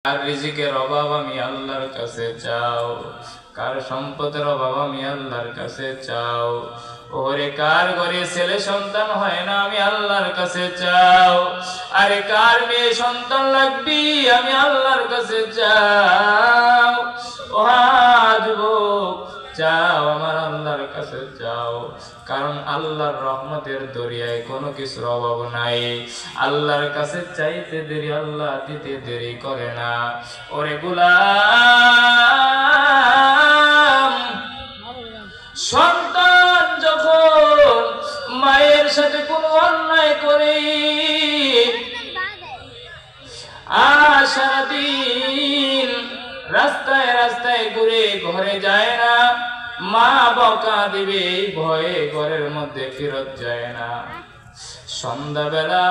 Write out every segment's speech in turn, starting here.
কার রিজিকের অভাব আমি আল্লাহর কাছে চাও, কার সম্পদের অভাব আমি আল্লাহর কাছে চাও। ওরে কার ঘরে ছেলে সন্তান হয় না আমি আল্লাহর কাছে চাও। আরে কার মেয়ে সন্তান লাগবি আমি আল্লাহর কাছে চাও। ও যুবক চাও, আমার আল্লাহর কাছে চাও, কারণ আল্লাহর রহমতের দরিয়ায় কোনো কিছুর অভাব নাই। আল্লাহর কাছে চাইতে দেরি আল্লাহ দিতে দেরি করে না। ওরে গোলাম, সন্তান যখন মায়ের সাথে কোনো অন্যায় করে সারাদিন রাস্তায় রাস্তায় ঘুরে ঘরে যায় না, মা বকা দিবে ভয়ে ঘরের মধ্যে ফেরত যায় না। সন্ধ্যাবেলা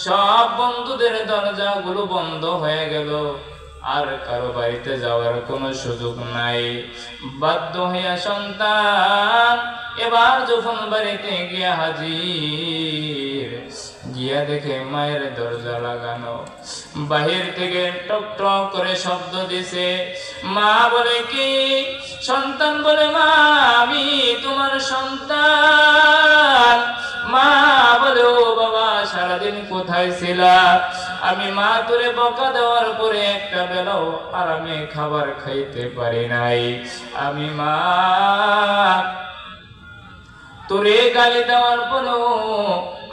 সব বন্ধুদের দরজাগুলো বন্ধ হয়ে গেল, আর কারো বাড়িতে যাওয়ার কোনো সুযোগ নাই। বাধ্য হইয়া সন্তান এবার যখন বাড়িতে গিয়া হাজির, গিয়া দেখে মায়ের দরজা লাগানো, বাহির থেকে টক টক করে শব্দ দিছে। মা বলে কি? সন্তান বলে মা আমি তোমার সন্তান। মা বলে ও বাবা সারাদিন কোথায় ছিলা? আমি মা তোরে বকা দেওয়ার পরে একটা বেলাও আরামে খাবার খাইতে পারি নাই। আমি মা তোরে গালি দেওয়ার পরেও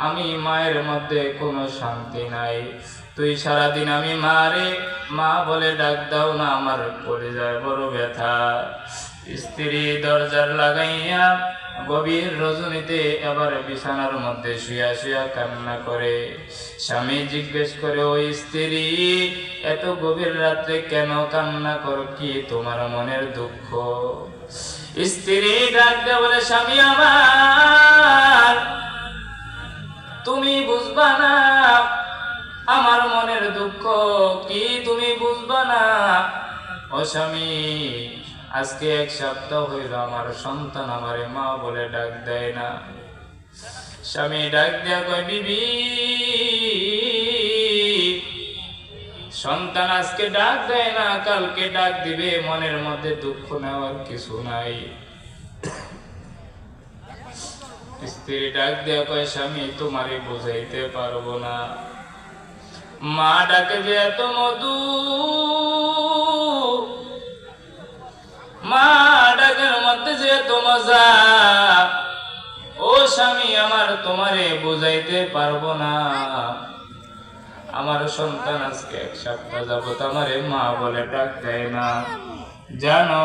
আমি মায়ের মধ্যে কোনো শান্তি নাই। তুই সারাদিন আমি মারে মা বলে ডাক দাও না, আমার কলিজায় বড় ব্যথা। স্ত্রী দরজার লাগাইয়া গভীর রজনীতে এবার বিছানার মধ্যে শুয়া শুয়া কান্না করে। স্বামী জিজ্ঞেস করে, ওই স্ত্রী এত গভীর রাত্রে কেন কান্না করো? কি তোমার মনের দুঃখ? স্ত্রী ডাক দিয়ে বলে, স্বামী আমার তুমি বুঝবা না আমার মনের দুঃখ কি, তুমি বুঝবা না। ও স্বামী, আজকে 1 সপ্তাহ হইল আমার সন্তান আমারে মা বলে ডাক দেয় না। স্বামী ডাক দেয়া কয়, বিবি সন্তান আজকে ডাক দেয় না, কালকে ডাক দিবে, মনের মধ্যে দুঃখ নেওয়ার কিছু নাই। স্ত্রী ডাক দেয়া কয়, স্বামী তোমারে বুঝাইতে পারবো না। মা ডাকে যে এত মধু, মা ডাকের মধ্যে যে এত মজা, ও স্বামী আমার তোমারে বুঝাইতে পারবো না। আমার সন্তান আজকে 1 সপ্তাহ যাবত আমারে মা বলে ডাক দেয় না, জানো?